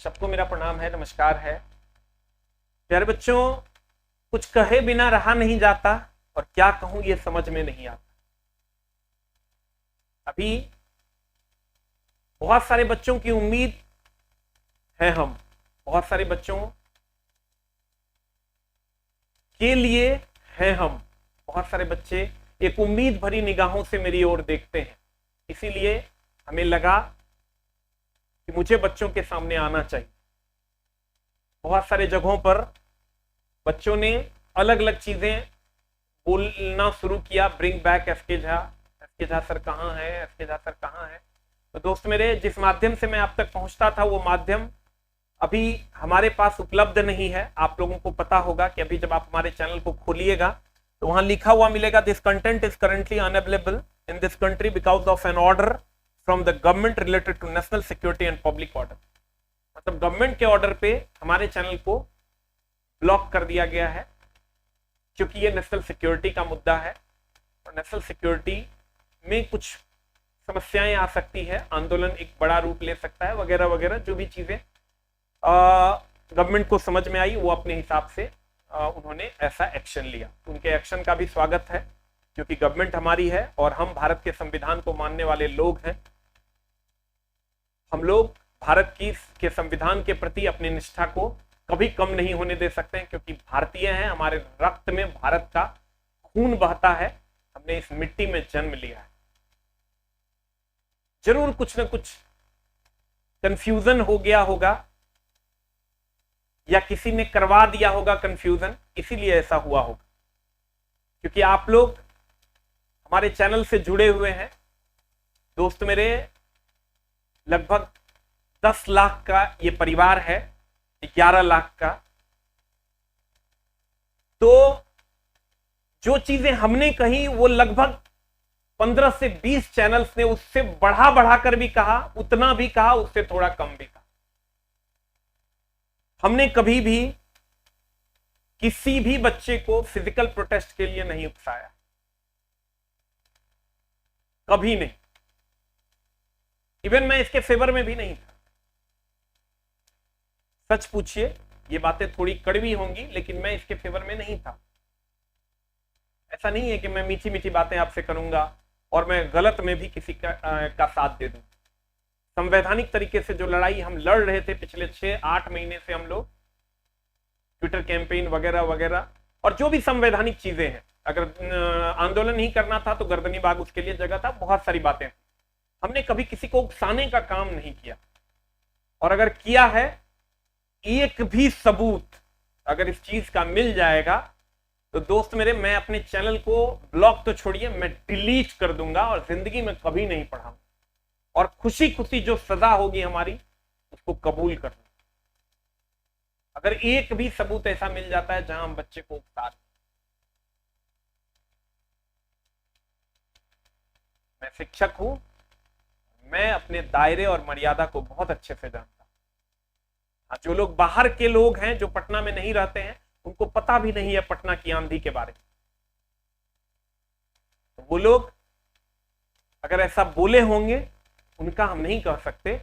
सबको मेरा प्रणाम है, नमस्कार है। प्यारे बच्चों, कुछ कहे बिना रहा नहीं जाता और क्या कहूं ये समझ में नहीं आता। अभी बहुत सारे बच्चों की उम्मीद है, हम बहुत सारे बच्चों के लिए हैं, हम बहुत सारे बच्चे एक उम्मीद भरी निगाहों से मेरी ओर देखते हैं। इसीलिए हमें लगा कि मुझे बच्चों के सामने आना चाहिए। बहुत सारे जगहों पर बच्चों ने अलग अलग चीजें बोलना शुरू किया। Bring back SK Jha, SK Jha sir कहाँ है, एसके झा सर कहाँ है। तो दोस्त मेरे, जिस माध्यम से मैं आप तक पहुंचता था वो माध्यम अभी हमारे पास उपलब्ध नहीं है। आप लोगों को पता होगा कि अभी जब आप हमारे चैनल को खोलिएगा तो वहां लिखा हुआ मिलेगा, this content is currently unavailable in this country because of an order from the government related to national security and public order. मतलब गवर्नमेंट के ऑर्डर पे हमारे चैनल को ब्लॉक कर दिया गया है, क्योंकि ये नेशनल सिक्योरिटी का मुद्दा है और नेशनल सिक्योरिटी में कुछ समस्याएं आ सकती है, आंदोलन एक बड़ा रूप ले सकता है, वगैरह वगैरह। जो भी चीजें गवर्नमेंट को समझ में आई वो अपने हिसाब से उन्होंने ऐसा एक्शन लिया। उनके एक्शन का भी स्वागत है, क्योंकि गवर्नमेंट हमारी है और हम भारत के संविधान को मानने वाले लोग हैं। हम लोग भारत के संविधान के प्रति अपनी निष्ठा को कभी कम नहीं होने दे सकते हैं, क्योंकि भारतीय हैं, हमारे रक्त में भारत का खून बहता है, हमने इस मिट्टी में जन्म लिया है। जरूर कुछ न कुछ कंफ्यूजन हो गया होगा या किसी ने करवा दिया होगा कंफ्यूजन, इसीलिए ऐसा हुआ होगा। क्योंकि आप लोग हमारे चैनल से जुड़े हुए हैं दोस्त मेरे, लगभग 10 लाख का ये परिवार है, 11 लाख का। तो जो चीजें हमने कही वो लगभग 15 से 20 चैनल्स ने उससे बढ़ा बढ़ाकर भी कहा, उतना भी कहा, उससे थोड़ा कम भी कहा। हमने कभी भी किसी भी बच्चे को फिजिकल प्रोटेस्ट के लिए नहीं उकसाया, कभी नहीं। इवन मैं इसके फेवर में भी नहीं था। सच पूछिए, ये बातें थोड़ी कड़वी होंगी, लेकिन मैं इसके फेवर में नहीं था। ऐसा नहीं है कि मैं मीठी मीठी बातें आपसे करूंगा और मैं गलत में भी किसी का साथ दे दूं। संवैधानिक तरीके से जो लड़ाई हम लड़ रहे थे पिछले 6-8 महीने से, हम लोग ट्विटर कैंपेन वगैरह वगैरह और जो भी संवैधानिक चीजें हैं, अगर आंदोलन ही करना था तो गर्दनी बाग उसके लिए जगह था, बहुत सारी बातें। हमने कभी किसी को उकसाने का काम नहीं किया, और अगर किया है एक भी सबूत अगर इस चीज का मिल जाएगा तो दोस्त मेरे, मैं अपने चैनल को ब्लॉक तो छोड़िए, मैं डिलीट कर दूंगा और जिंदगी में कभी नहीं पढ़ाऊंगा। और खुशी खुशी जो सजा होगी हमारी उसको कबूल कर। अगर एक भी सबूत ऐसा मिल जाता है जहां हम बच्चे को उकसा, मैं शिक्षक हूं, मैं अपने दायरे और मर्यादा को बहुत अच्छे से जानता हूं। जो लोग बाहर के लोग हैं, जो पटना में नहीं रहते हैं, उनको पता भी नहीं है पटना की आंधी के बारे में। तो वो लोग अगर ऐसा बोले होंगे, उनका हम नहीं कह सकते,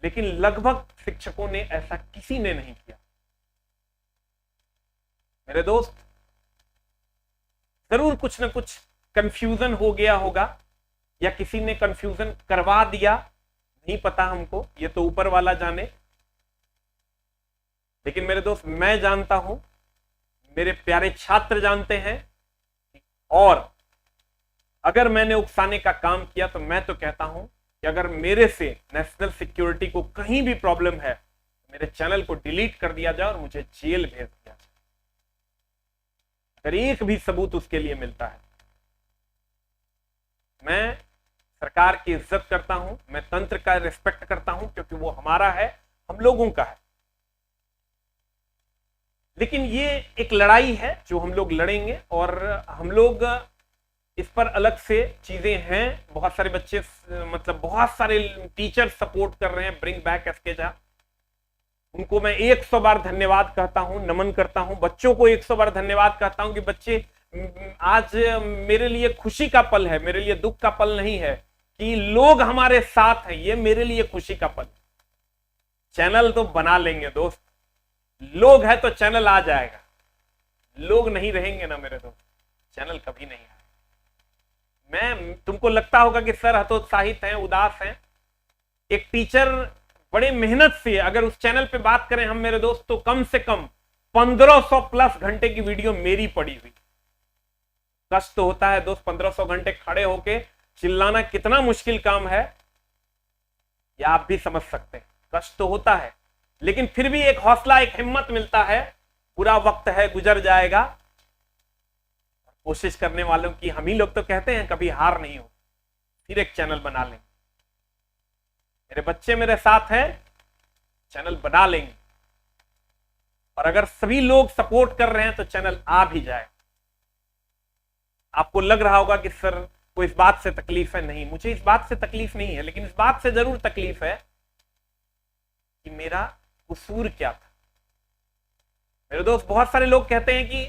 लेकिन लगभग शिक्षकों ने ऐसा किसी ने नहीं किया। मेरे दोस्त, जरूर कुछ ना कुछ कंफ्यूजन हो गया होगा या किसी ने कंफ्यूजन करवा दिया, नहीं पता हमको, ये तो ऊपर वाला जाने। लेकिन मेरे दोस्त, मैं जानता हूं, मेरे प्यारे छात्र जानते हैं, और अगर मैंने उकसाने का काम किया तो मैं तो कहता हूं कि अगर मेरे से नेशनल सिक्योरिटी को कहीं भी प्रॉब्लम है, मेरे चैनल को डिलीट कर दिया जाए और मुझे जेल भेज दिया जाए, अगर एक भी सबूत उसके लिए मिलता है। मैं सरकार की इज्जत करता हूं, मैं तंत्र का रिस्पेक्ट करता हूं, क्योंकि वो हमारा है, हम लोगों का है। लेकिन ये एक लड़ाई है जो हम लोग लड़ेंगे, और हम लोग इस पर अलग से चीजें हैं। बहुत सारे बच्चे, मतलब बहुत सारे टीचर सपोर्ट कर रहे हैं ब्रिंग बैक एसके झा। उनको मैं 100 बार धन्यवाद कहता हूं, नमन करता हूं। बच्चों को 100 बार धन्यवाद कहता हूं कि बच्चे, आज मेरे लिए खुशी का पल है, मेरे लिए दुख का पल नहीं है कि लोग हमारे साथ हैं, ये मेरे लिए खुशी का पल। चैनल तो बना लेंगे दोस्त, लोग है तो चैनल आ जाएगा, लोग नहीं रहेंगे ना मेरे दोस्त, चैनल कभी नहीं आएगा। मैं तुमको लगता होगा कि सर हतोत्साहित हैं, उदास हैं। एक टीचर बड़े मेहनत से अगर उस चैनल पे बात करें हम मेरे दोस्त, तो कम से कम 1500 प्लस घंटे की वीडियो मेरी पड़ी हुई। कष्ट तो होता है दोस्त, 1500 घंटे खड़े होके चिल्लाना कितना मुश्किल काम है, ये आप भी समझ सकते हैं। कष्ट तो होता है, लेकिन फिर भी एक हौसला, एक हिम्मत मिलता है। बुरा वक्त है, गुजर जाएगा। कोशिश करने वालों की हम ही लोग तो कहते हैं कभी हार नहीं हो, फिर एक चैनल बना लेंगे। मेरे बच्चे मेरे साथ हैं, चैनल बना लेंगे। और अगर सभी लोग सपोर्ट कर रहे हैं तो चैनल आ भी जाए। आपको लग रहा होगा कि सर को इस बात से तकलीफ है। नहीं, मुझे इस बात से तकलीफ नहीं है, लेकिन इस बात से जरूर तकलीफ है कि मेरा कसूर क्या था। मेरे दोस्त, बहुत सारे लोग कहते हैं कि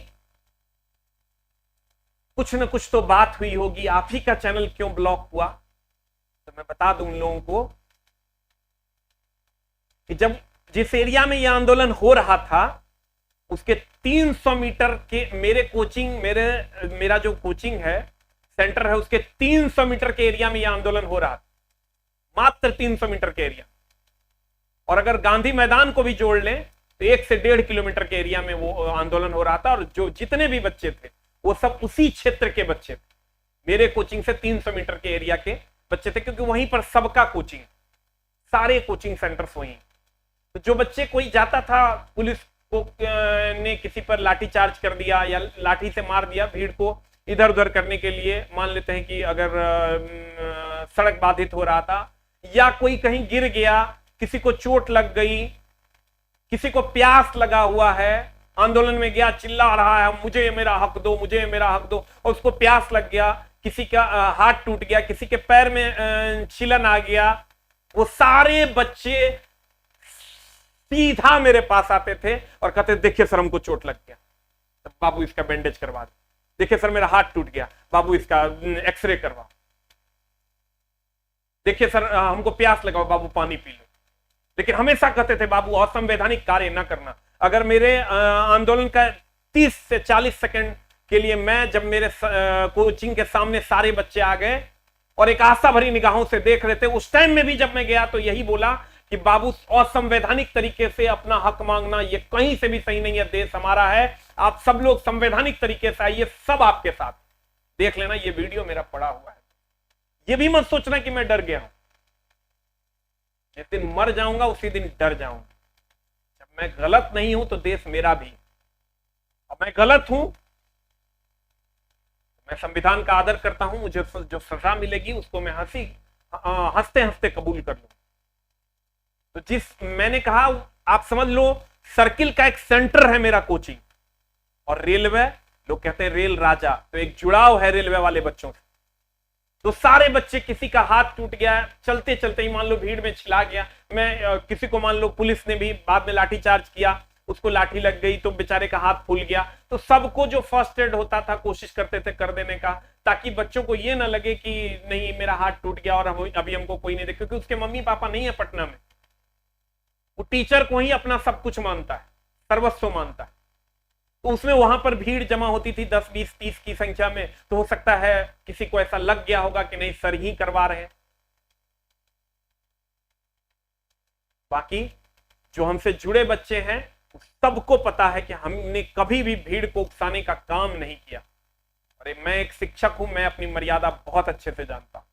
कुछ न कुछ तो बात हुई होगी, आप ही का चैनल क्यों ब्लॉक हुआ। तो मैं बता दूं उन लोगों को कि जब जिस एरिया में यह आंदोलन हो रहा था, उसके 300 मीटर के मेरा जो कोचिंग है, सेंटर है, उसके 300 मीटर के एरिया में यह आंदोलन हो रहा था, मात्र 300 मीटर के एरिया। और अगर गांधी मैदान को भी जोड़ लें तो 1 से 1.5 किलोमीटर के एरिया में वो आंदोलन हो रहा था। और जो जितने भी बच्चे थे वो सब उसी क्षेत्र के बच्चे थे। मेरे कोचिंग से 300 मीटर के एरिया के बच्चे थे, क्योंकि वहीं पर सबका कोचिंग, सारे कोचिंग सेंटर्स वहीं। तो जो बच्चे, कोई जाता था, पुलिस को ने किसी पर लाठी चार्ज कर दिया या लाठी से मार दिया भीड़ को इधर उधर करने के लिए, मान लेते हैं कि अगर सड़क बाधित हो रहा था, या कोई कहीं गिर गया, किसी को चोट लग गई, किसी को प्यास लगा हुआ है, आंदोलन में गया, चिल्ला रहा है मुझे मेरा हक दो, मुझे मेरा हक दो, और उसको प्यास लग गया, किसी का हाथ टूट गया, किसी के पैर में छिलन आ गया, वो सारे बच्चे सीधा मेरे पास आते थे और कहते देखिए सर हमको चोट लग गया, तो बाबू इसका बैंडेज करवा दो। देखिए सर मेरा हाथ टूट गया, बाबू इसका एक्सरे करवाओ। देखिए सर हमको प्यास लगाओ, बाबू पानी पी लो। लेकिन हमेशा कहते थे बाबू असंवैधानिक कार्य ना करना। अगर मेरे आंदोलन का 30 से 40 सेकंड के लिए जब मेरे कोचिंग के सामने सारे बच्चे आ गए और एक आशा भरी निगाहों से देख रहे थे, उस टाइम में भी जब मैं गया तो यही बोला कि बाबू असंवैधानिक तरीके से अपना हक मांगना ये कहीं से भी सही नहीं है, देश हमारा है, आप सब लोग संवैधानिक तरीके से आइए, सब आपके साथ। देख लेना ये वीडियो मेरा पड़ा हुआ है। ये भी मत सोचना कि मैं डर गया हूं, जिस दिन मर जाऊंगा उसी दिन डर जाऊंगा। जब मैं गलत नहीं हूं तो देश मेरा भी, और मैं गलत हूं, मैं संविधान का आदर करता हूं, मुझे जो सजा मिलेगी उसको मैं हंसते हंसते कबूल कर लूं। तो मैंने कहा, आप समझ लो सर्किल का एक सेंटर है मेरा कोचिंग, और रेलवे, लोग कहते हैं रेल राजा, तो एक जुड़ाव है रेलवे वाले बच्चों से। तो सारे बच्चे, किसी का हाथ टूट गया चलते चलते ही, मान लो भीड़ में छिला गया, किसी को मान लो पुलिस ने भी बाद में लाठी चार्ज किया, उसको लाठी लग गई तो बेचारे का हाथ फूल गया, तो सबको जो फर्स्ट एड होता था कोशिश करते थे कर देने का, ताकि बच्चों को ये ना लगे कि नहीं मेरा हाथ टूट गया और अभी हमको कोई नहीं देखे, क्योंकि उसके मम्मी पापा नहीं है पटना में, वो टीचर को ही अपना सब कुछ मानता है, सर्वस्व मानता है। तो उसमें वहां पर भीड़ जमा होती थी 10, 20, 30 की संख्या में, तो हो सकता है किसी को ऐसा लग गया होगा कि नहीं सर ही करवा रहे हैं। बाकी जो हमसे जुड़े बच्चे हैं सबको पता है कि हमने कभी भी भीड़ को उकसाने का काम नहीं किया। अरे मैं एक शिक्षक हूं, मैं अपनी मर्यादा बहुत अच्छे से जानता हूं।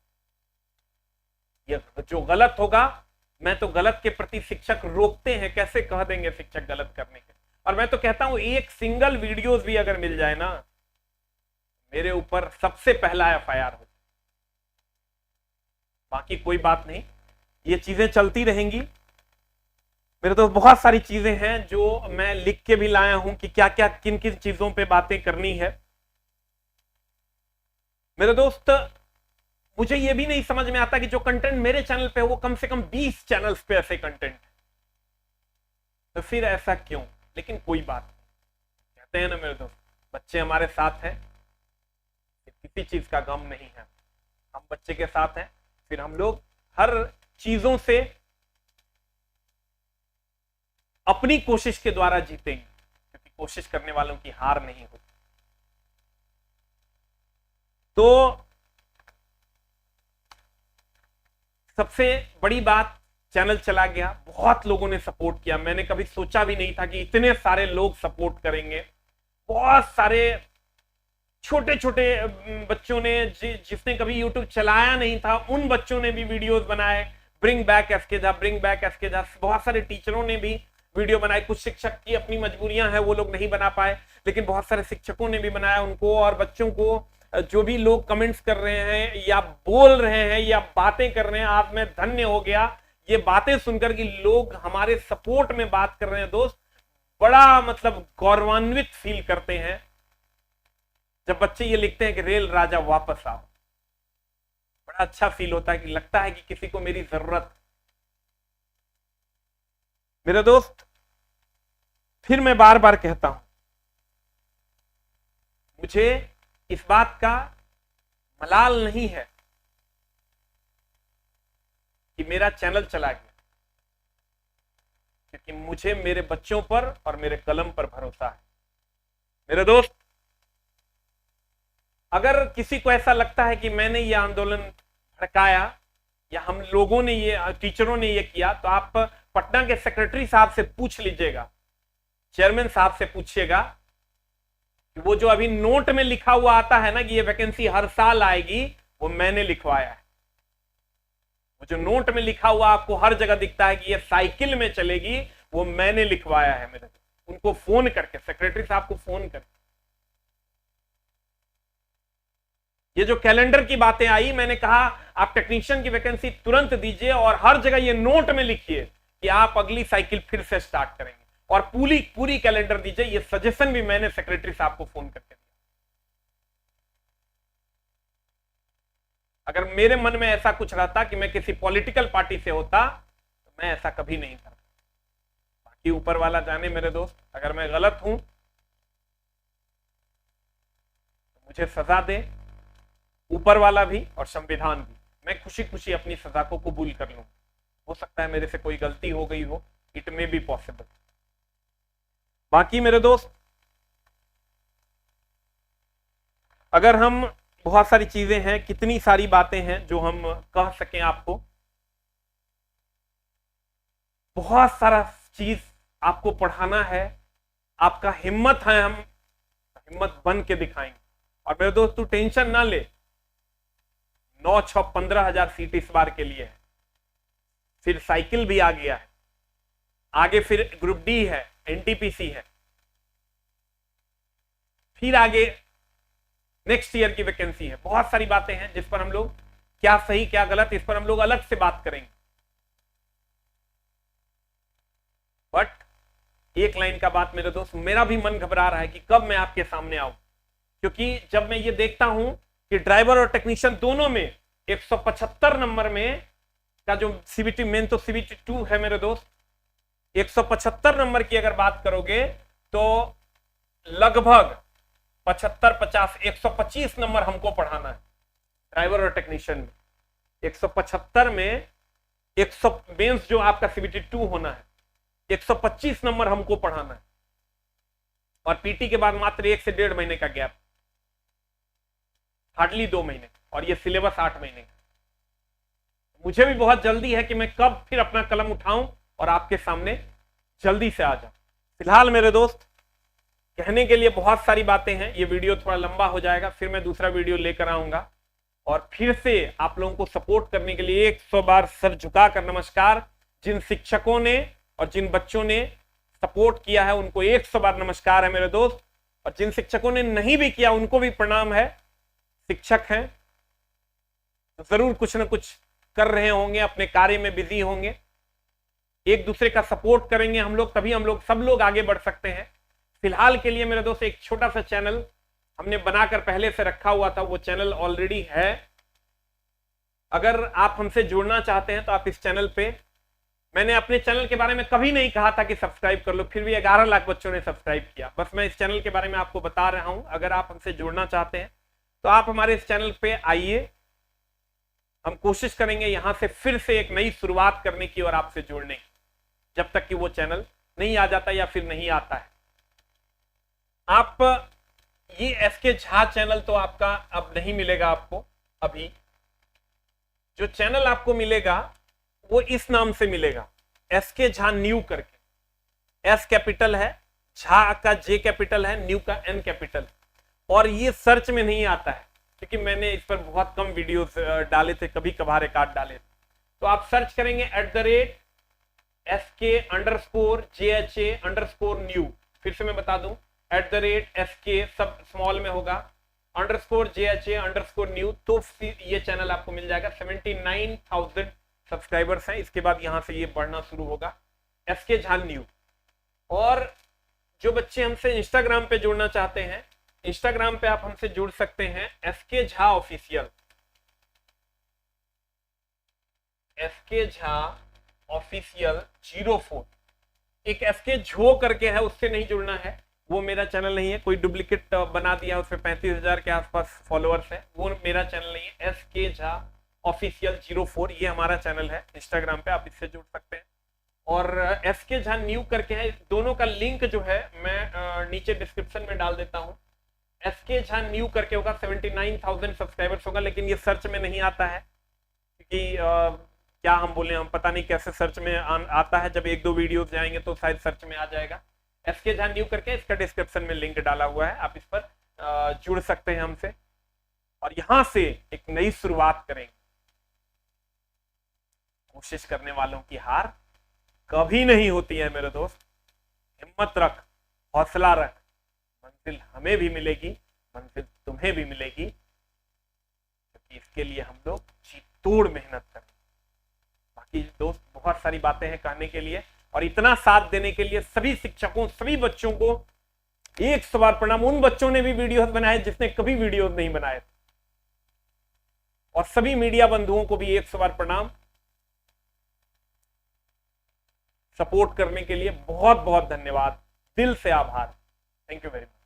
ये जो गलत होगा, मैं तो गलत के प्रति, शिक्षक रोकते हैं, कैसे कह देंगे शिक्षक गलत करने के। और मैं तो कहता हूं एक सिंगल वीडियोस भी अगर मिल जाए ना, मेरे ऊपर सबसे पहला एफआईआर हो। बाकी कोई बात नहीं, ये चीजें चलती रहेंगी। मेरे तो बहुत सारी चीजें हैं जो मैं लिख के भी लाया हूं कि क्या क्या किन किन चीजों पे बातें करनी है। मेरे दोस्त, मुझे ये भी नहीं समझ में आता कि जो कंटेंट मेरे चैनल पे है वो कम से कम 20 चैनल्स पे ऐसे कंटेंट है, तो फिर ऐसा क्यों। लेकिन कोई बात नहीं, कहते हैं ना मेरे दोस्त, बच्चे हमारे साथ हैं, किसी चीज का गम नहीं है, हम बच्चे के साथ हैं। फिर हम लोग हर चीजों से अपनी कोशिश के द्वारा जीतेंगे, क्योंकि कोशिश करने वालों की हार नहीं होती। तो सबसे बड़ी बात, चैनल चला गया, बहुत लोगों ने सपोर्ट किया। मैंने कभी सोचा भी नहीं था कि इतने सारे लोग सपोर्ट करेंगे। बहुत सारे छोटे छोटे बच्चों ने, जिसने कभी यूट्यूब चलाया नहीं था, उन बच्चों ने भी वीडियोस बनाए, bring back SK bring back SK. बहुत सारे टीचरों ने भी वीडियो बनाए। कुछ शिक्षक की अपनी मजबूरियां हैं, वो लोग नहीं बना पाए, लेकिन बहुत सारे शिक्षकों ने भी बनाया उनको। और बच्चों को, जो भी लोग कमेंट्स कर रहे हैं या बोल रहे हैं या बातें कर रहे हैं, आज मैं धन्य हो गया ये बातें सुनकर कि लोग हमारे सपोर्ट में बात कर रहे हैं। दोस्त, बड़ा मतलब गौरवान्वित फील करते हैं जब बच्चे ये लिखते हैं कि रेल राजा वापस आओ। बड़ा अच्छा फील होता है कि लगता है कि किसी को मेरी जरूरत। मेरे दोस्त, फिर मैं बार बार कहता हूं, मुझे इस बात का मलाल नहीं है कि मेरा चैनल चला गया, क्योंकि मुझे मेरे बच्चों पर और मेरे कलम पर भरोसा है। मेरे दोस्त, अगर किसी को ऐसा लगता है कि मैंने ये आंदोलन भड़काया या हम लोगों ने ये, टीचरों ने ये किया, तो आप पटना के सेक्रेटरी साहब से पूछ लीजिएगा, चेयरमैन साहब से पूछिएगा कि वो जो अभी नोट में लिखा हुआ आता है ना कि ये वैकेंसी हर साल आएगी, वो मैंने लिखवाया है। वो जो नोट में लिखा हुआ आपको हर जगह दिखता है कि ये साइकिल में चलेगी, वो मैंने लिखवाया है। मेरे उनको फोन करके, सेक्रेटरी साहब को फोन करके। ये जो कैलेंडर की बातें आई, मैंने कहा आप टेक्नीशियन की वैकेंसी तुरंत दीजिए और हर जगह ये नोट में लिखिए कि आप अगली साइकिल फिर से स्टार्ट करेंगे, और पूरी कैलेंडर दीजिए। ये सजेशन भी मैंने सेक्रेटरी साहब को फोन करके दिया। अगर मेरे मन में ऐसा कुछ रहता कि मैं किसी पॉलिटिकल पार्टी से होता, तो मैं ऐसा कभी नहीं करता। बाकी ऊपर वाला जाने मेरे दोस्त, अगर मैं गलत हूं तो मुझे सजा दे, ऊपर वाला भी और संविधान भी। मैं खुशी खुशी अपनी सजा को कबूल कर लूं। हो सकता है मेरे से कोई गलती हो गई हो, इट मे बी पॉसिबल। बाकी मेरे दोस्त, अगर हम, बहुत सारी चीजें हैं, कितनी सारी बातें हैं जो हम कह सकें आपको, बहुत सारा चीज आपको पढ़ाना है। आपका हिम्मत है, हम हिम्मत बन के दिखाएंगे। और मेरे दोस्त, तू टेंशन ना ले, 9-6-15,000 सीट इस बार के लिए है। फिर साइकिल भी आ गया है, आगे फिर ग्रुप डी है, एनटीपीसी है, फिर आगे नेक्स्ट ईयर की वैकेंसी है। बहुत सारी बातें हैं जिस पर हम लोग, क्या सही क्या गलत, इस पर हम लोग अलग से बात करेंगे। बट एक लाइन का बात मेरे दोस्त, मेरा भी मन घबरा रहा है कि कब मैं आपके सामने आऊं, क्योंकि जब मैं ये देखता हूं कि ड्राइवर और टेक्नीशियन दोनों में 175 नंबर में का जो सीबीटी मेन, तो सीबीटी 2 है मेरे दोस्त। 175 नंबर की अगर बात करोगे तो लगभग 75-50, 125 नंबर हमको पढ़ाना है ड्राइवर और टेक्नीशियन में। 175 में 100 मेंस जो आपका सीबीटी 2 होना है, 125 नंबर हमको पढ़ाना है। और पीटी के बाद मात्र 1 से 1.5 महीने का गैप, हार्डली 2 महीने, और ये सिलेबस 8 महीने का। मुझे भी बहुत जल्दी है कि मैं कब फिर अपना कलम उठाऊं और आपके सामने जल्दी से आ जाऊं। फिलहाल मेरे दोस्त, कहने के लिए बहुत सारी बातें हैं। ये वीडियो थोड़ा लंबा हो जाएगा, फिर मैं दूसरा वीडियो लेकर आऊंगा। और फिर से आप लोगों को सपोर्ट करने के लिए 100 बार सर झुकाकर नमस्कार। जिन शिक्षकों ने और जिन बच्चों ने सपोर्ट किया है उनको 100 बार नमस्कार है मेरे दोस्त। और जिन शिक्षकों ने नहीं भी किया उनको भी प्रणाम है। शिक्षक हैं तो जरूर कुछ ना कुछ कर रहे होंगे, अपने कार्य में बिजी होंगे। एक दूसरे का सपोर्ट करेंगे हम लोग, तभी हम लोग सब लोग आगे बढ़ सकते हैं। फिलहाल के लिए मेरे दोस्त एक छोटा सा चैनल हमने बनाकर पहले से रखा हुआ था, वो चैनल ऑलरेडी है। अगर आप हमसे जुड़ना चाहते हैं तो आप इस चैनल पे, मैंने अपने चैनल के बारे में कभी नहीं कहा था कि सब्सक्राइब कर लो, फिर भी 11 लाख बच्चों ने सब्सक्राइब किया। बस मैं इस चैनल के बारे में आपको बता रहा हूं। अगर आप हमसे जुड़ना चाहते हैं तो आप हमारे इस चैनल पे आइए। हम कोशिश करेंगे यहां से फिर से एक नई शुरुआत करने की और आपसे जुड़ने की, जब तक कि वो चैनल नहीं आ जाता या फिर नहीं आता है। आप ये एसके झा चैनल तो आपका अब नहीं मिलेगा आपको। अभी जो चैनल आपको मिलेगा वो इस नाम से मिलेगा, एसके झा न्यू करके। एस कैपिटल है, झा का जे कैपिटल है, न्यू का एन कैपिटल। और ये सर्च में नहीं आता है क्योंकि मैंने इस पर बहुत कम वीडियोस डाले थे, कभी कभार एक आध डाले थे। तो आप सर्च करेंगे @SK_JHA_न्यू। फिर से मैं बता दूं, @SK सब स्मॉल में होगा, _JHA_न्यू। तो ये चैनल आपको मिल जाएगा। 79,000 सब्सक्राइबर्स हैं। इसके बाद यहां से ये बढ़ना शुरू होगा, एसके झा न्यू। और जो बच्चे हमसे इंस्टाग्राम पे जुड़ना चाहते हैं, इंस्टाग्राम पे आप हमसे जुड़ सकते हैं, SK Jha official, SK Jha official 04। एक एसके झो करके है, उससे नहीं जुड़ना है, वो मेरा चैनल नहीं है। कोई डुप्लीकेट बना दिया, उसमें 35,000 के आसपास फॉलोअर्स है, वो मेरा चैनल नहीं है। एसके झा ऑफिशियल 04 ये हमारा चैनल है इंस्टाग्राम पे, आप इससे जुड़ सकते हैं। और एसके झा न्यू करके है, दोनों का लिंक जो है मैं नीचे डिस्क्रिप्शन में डाल देता हूं। एसके झा न्यू करके होगा, 79,000 सब्सक्राइबर्स होगा, लेकिन ये सर्च में नहीं आता है क्योंकि क्या हम बोले, हम पता नहीं कैसे सर्च में आता है। जब 1-2 वीडियोस जाएंगे तो शायद सर्च में आ जाएगा। एसके झा न्यू करके, इसका डिस्क्रिप्शन में लिंक डाला हुआ है, आप इस पर जुड़ सकते हैं हमसे और यहां से एक नई शुरुआत करेंगे। कोशिश करने वालों की हार कभी नहीं होती है मेरे दोस्त। हिम्मत रख, हौसला रख, मंजिल हमें भी मिलेगी, मंजिल तुम्हें भी मिलेगी, क्योंकि इसके लिए हम लोग जी तोड़ मेहनत करें। बाकी दोस्त बहुत सारी बातें हैं कहने के लिए, और इतना साथ देने के लिए सभी शिक्षकों, सभी बच्चों को 100 बार प्रणाम। उन बच्चों ने भी वीडियोस बनाए जिसने कभी वीडियोस नहीं बनाए, और सभी मीडिया बंधुओं को भी 100 बार प्रणाम। सपोर्ट करने के लिए बहुत बहुत धन्यवाद, दिल से आभार। Thank you very much.